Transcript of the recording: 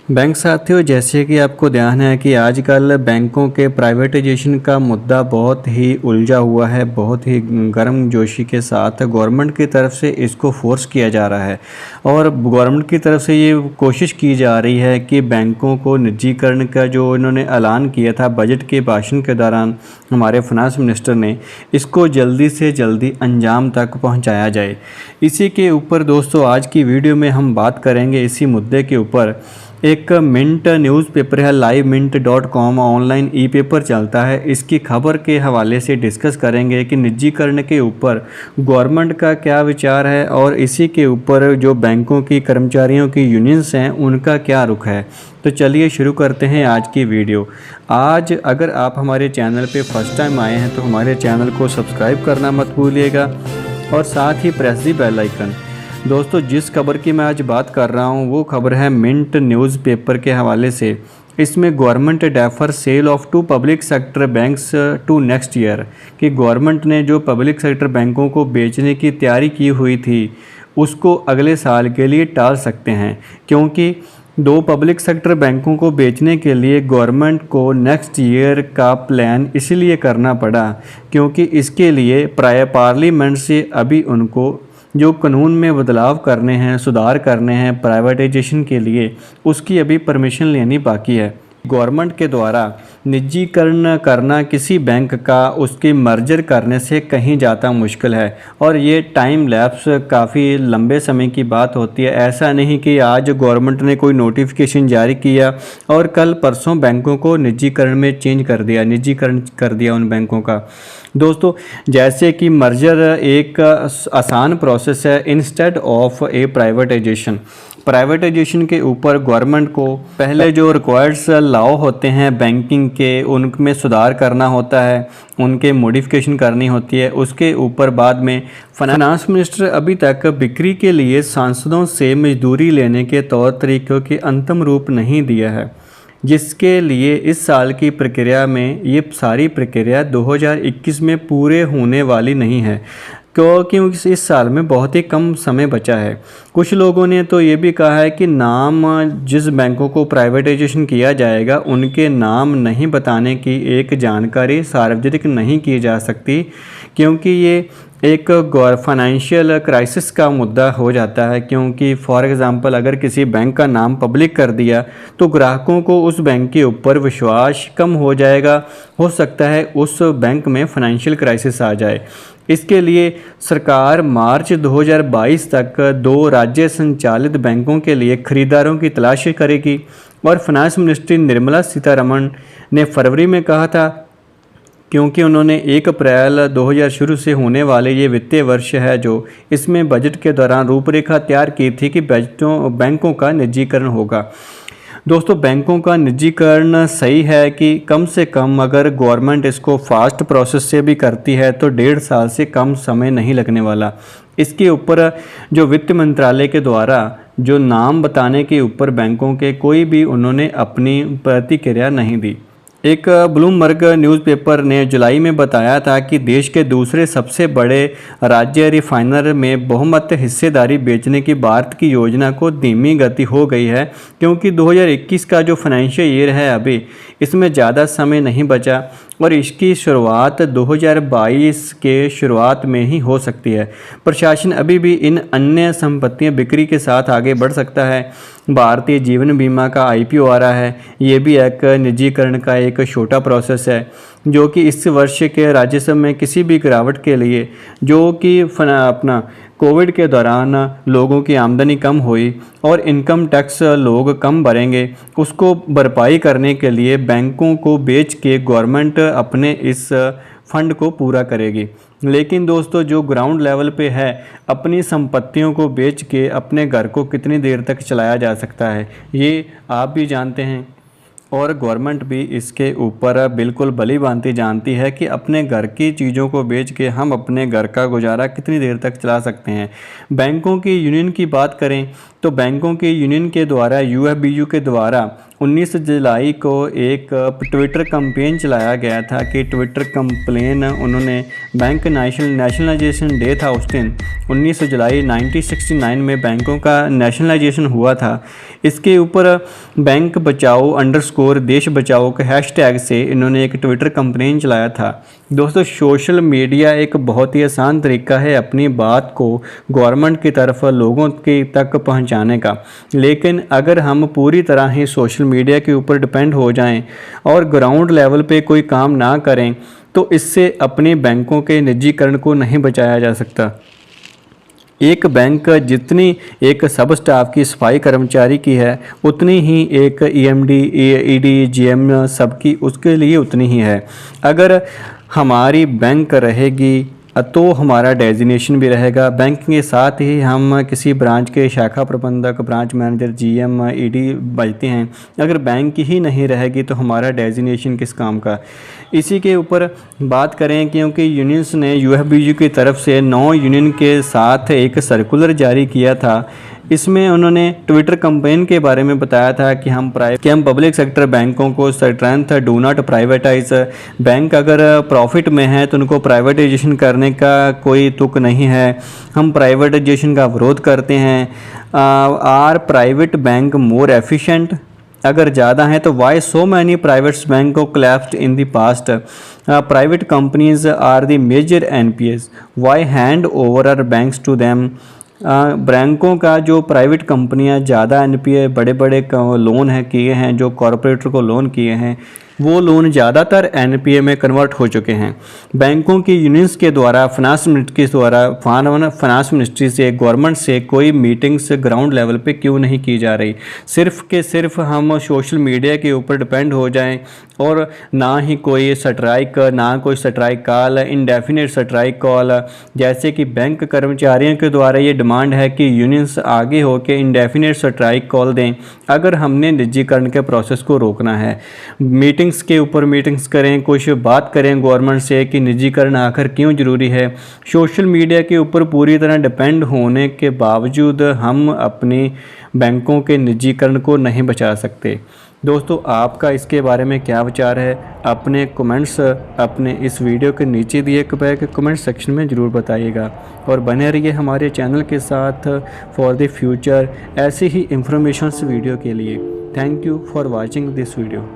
Bank साथियों, जैसे कि आपको ध्यान है कि आजकल बैंकों के प्राइवेटाइजेशन का मुद्दा बहुत ही उलझा हुआ है, बहुत ही गर्मजोशी के साथ गवर्नमेंट की तरफ से इसको फोर्स किया जा रहा है। और गवर्नमेंट की तरफ से ये कोशिश की जा रही है कि बैंकों को निजीकरण का जो इन्होंने ऐलान किया था बजट के भाषण के दौरान हमारे फाइनेंस मिनिस्टर ने, इसको जल्दी से जल्दी अंजाम तक पहुँचाया जाए। इसी के ऊपर दोस्तों आज की वीडियो में हम बात करेंगे इसी मुद्दे के ऊपर। एक मिंट न्यूज़पेपर है livemint.com, ऑनलाइन ई पेपर चलता है। इसकी खबर के हवाले से डिस्कस करेंगे कि निजीकरण के ऊपर गवर्नमेंट का क्या विचार है और इसी के ऊपर जो बैंकों की कर्मचारियों की यूनियंस हैं उनका क्या रुख है। तो चलिए शुरू करते हैं आज की वीडियो। आज अगर आप हमारे चैनल पे फर्स्ट टाइम आए हैं तो हमारे चैनल को सब्सक्राइब करना मत भूलिएगा और साथ ही प्रेस दी बेल आइकन। दोस्तों, जिस खबर की मैं आज बात कर रहा हूँ वो खबर है मिंट न्यूज़पेपर के हवाले से। इसमें government defer sale of 2 public sector banks to next year, कि गवर्नमेंट ने जो पब्लिक सेक्टर बैंकों को बेचने की तैयारी की हुई थी उसको अगले साल के लिए टाल सकते हैं, क्योंकि 2 पब्लिक सेक्टर बैंकों को बेचने के लिए गवर्नमेंट को नेक्स्ट ईयर का प्लान इसलिए करना पड़ा क्योंकि इसके लिए पार्लियामेंट से अभी उनको जो कानून में बदलाव करने हैं, सुधार करने हैं प्राइवेटाइजेशन के लिए, उसकी अभी परमिशन लेनी बाकी है। गवर्नमेंट के द्वारा निजीकरण करना किसी बैंक का उसके मर्जर करने से कहीं ज़्यादा मुश्किल है और ये टाइम लैप्स काफ़ी लंबे समय की बात होती है। ऐसा नहीं कि आज गवर्नमेंट ने कोई नोटिफिकेशन जारी किया और कल परसों बैंकों को निजीकरण में चेंज कर दिया, निजीकरण कर दिया उन बैंकों का। दोस्तों, जैसे कि मर्जर एक आसान प्रोसेस है instead of A privatisation. Privatisation के ऊपर गवर्नमेंट को पहले जो रिक्वायर्ड्स लॉ होते हैं बैंकिंग के उनमें सुधार करना होता है, उनके मॉडिफिकेशन करनी होती है। उसके ऊपर बाद में फाइनेंस मिनिस्टर अभी तक बिक्री के लिए सांसदों से मजदूरी लेने के तौर तरीक़ों के अंतिम रूप नहीं दिया है, जिसके लिए इस साल की प्रक्रिया में ये सारी प्रक्रिया 2021 में पूरे होने वाली नहीं है, क्योंकि इस साल में बहुत ही कम समय बचा है। कुछ लोगों ने तो ये भी कहा है कि नाम जिस बैंकों को प्राइवेटाइजेशन किया जाएगा उनके नाम नहीं बताने की एक जानकारी सार्वजनिक नहीं की जा सकती, क्योंकि ये एक फाइनेंशियल क्राइसिस का मुद्दा हो जाता है। क्योंकि फॉर एग्ज़ाम्पल अगर किसी बैंक का नाम पब्लिक कर दिया तो ग्राहकों को उस बैंक के ऊपर विश्वास कम हो जाएगा, हो सकता है उस बैंक में फाइनेंशियल क्राइसिस आ जाए। इसके लिए सरकार मार्च 2022 तक 2 राज्य संचालित बैंकों के लिए खरीदारों की तलाश करेगी और फाइनेंस मिनिस्ट्री निर्मला सीतारमण ने फरवरी में कहा था, क्योंकि उन्होंने 1 अप्रैल 2000 शुरू से होने वाले ये वित्तीय वर्ष है जो इसमें बजट के दौरान रूपरेखा तैयार की थी कि बैंकों का निजीकरण होगा। दोस्तों, बैंकों का निजीकरण सही है कि कम से कम अगर गवर्नमेंट इसको फास्ट प्रोसेस से भी करती है तो 1.5 साल से कम समय नहीं लगने वाला। इसके ऊपर जो वित्त मंत्रालय के द्वारा जो नाम बताने के ऊपर बैंकों के कोई भी उन्होंने अपनी प्रतिक्रिया नहीं दी। एक ब्लूमबर्ग न्यूज़पेपर ने जुलाई में बताया था कि देश के दूसरे सबसे बड़े राज्य रिफाइनर में बहुमत हिस्सेदारी बेचने की भारत की योजना को धीमी गति हो गई है, क्योंकि 2021 का जो फाइनेंशियल ईयर है अभी इसमें ज़्यादा समय नहीं बचा और इसकी शुरुआत 2022 के शुरुआत में ही हो सकती है। प्रशासन अभी भी इन अन्य संपत्तियां बिक्री के साथ आगे बढ़ सकता है। भारतीय जीवन बीमा का IPO आ रहा है, ये भी एक निजीकरण का एक छोटा प्रोसेस है जो कि इस वर्ष के राजस्व में किसी भी गिरावट के लिए, जो कि अपना कोविड के दौरान लोगों की आमदनी कम हुई और इनकम टैक्स लोग कम भरेंगे, उसको भरपाई करने के लिए बैंकों को बेच के गवर्नमेंट अपने इस फंड को पूरा करेगी। लेकिन दोस्तों, जो ग्राउंड लेवल पे है अपनी संपत्तियों को बेच के अपने घर को कितनी देर तक चलाया जा सकता है ये आप भी जानते हैं और गवर्नमेंट भी इसके ऊपर बिल्कुल भली भांति जानती है कि अपने घर की चीज़ों को बेच के हम अपने घर का गुजारा कितनी देर तक चला सकते हैं। बैंकों की यूनियन की बात करें तो बैंकों की यूनियन के द्वारा यूएफबीयू के द्वारा 19 जुलाई को एक ट्विटर कैंपेन चलाया गया था कि ट्विटर कंप्लेन उन्होंने बैंक नेशनलाइजेशन डे था उस दिन 19 जुलाई 1969 में बैंकों का नेशनलाइजेशन हुआ था। इसके ऊपर बैंक बचाओ _ देश बचाओ के हैशटैग से इन्होंने एक ट्विटर कंप्लेन चलाया था। दोस्तों, सोशल मीडिया एक बहुत ही आसान तरीका है अपनी बात को गवर्नमेंट की तरफ लोगों के तक पहुंचाने का, लेकिन अगर हम पूरी तरह ही सोशल मीडिया के ऊपर डिपेंड हो जाएं और ग्राउंड लेवल पे कोई काम ना करें तो इससे अपने बैंकों के निजीकरण को नहीं बचाया जा सकता। एक बैंक जितनी एक सब स्टाफ की सफाई कर्मचारी की है उतनी ही एक ईएमडी, ईडी, जीएम सबकी उसके लिए उतनी ही है। अगर हमारी बैंक रहेगी तो हमारा डेजिग्नेशन भी रहेगा। बैंक के साथ ही हम किसी ब्रांच के शाखा प्रबंधक, ब्रांच मैनेजर, जीएम, ईडी बजते हैं। अगर बैंक ही नहीं रहेगी तो हमारा डेजिग्नेशन किस काम का। इसी के ऊपर बात करें क्योंकि यूनियंस ने यूएफबीयू की तरफ से 9 यूनियन के साथ एक सर्कुलर जारी किया था। इसमें उन्होंने ट्विटर कैंपेन के बारे में बताया था कि हम पब्लिक सेक्टर बैंकों को strength do not privatise. Bank अगर प्रॉफिट में है तो उनको प्राइवेटाइजेशन करने का कोई तुक नहीं है। हम प्राइवेटाइजेशन का विरोध करते हैं। Are private bank more efficient, अगर ज़्यादा हैं तो why so many private bank को collapsed in the past. Private companies are the major NPAs, why hand over our banks to them. बैंकों का जो प्राइवेट कंपनियां ज़्यादा एनपीए बड़े बड़े लोन है किए हैं, जो कॉरपोरेटर को लोन किए हैं, वो लोन ज़्यादातर एनपीए में कन्वर्ट हो चुके हैं। बैंकों की यूनियंस के द्वारा फाइनेंस मिनिस्ट्री से, गवर्नमेंट से कोई मीटिंग्स ग्राउंड लेवल पे क्यों नहीं की जा रही। सिर्फ हम सोशल मीडिया के ऊपर डिपेंड हो जाएं और ना ही कोई स्ट्राइक, ना कोई strike call, indefinite strike call. जैसे कि बैंक कर्मचारियों के द्वारा ये डिमांड है कि यूनियंस आगे होकर इंडेफिनिट स्ट्राइक कॉल दें अगर हमने निजीकरण के प्रोसेस को रोकना है। मीटिंग्स के ऊपर मीटिंग्स करें, कुछ बात करें गवर्नमेंट से कि निजीकरण आखिर क्यों ज़रूरी है। सोशल मीडिया के ऊपर पूरी तरह डिपेंड होने के बावजूद हम अपनी बैंकों के निजीकरण को नहीं बचा सकते। दोस्तों, आपका इसके बारे में क्या विचार है? अपने कमेंट्स अपने इस वीडियो के नीचे दिए गए कमेंट सेक्शन में ज़रूर बताइएगा और बने रहिए हमारे चैनल के साथ फॉर द फ्यूचर ऐसी ही इंफॉर्मेशंस वीडियो के लिए। Thank you for watching this video.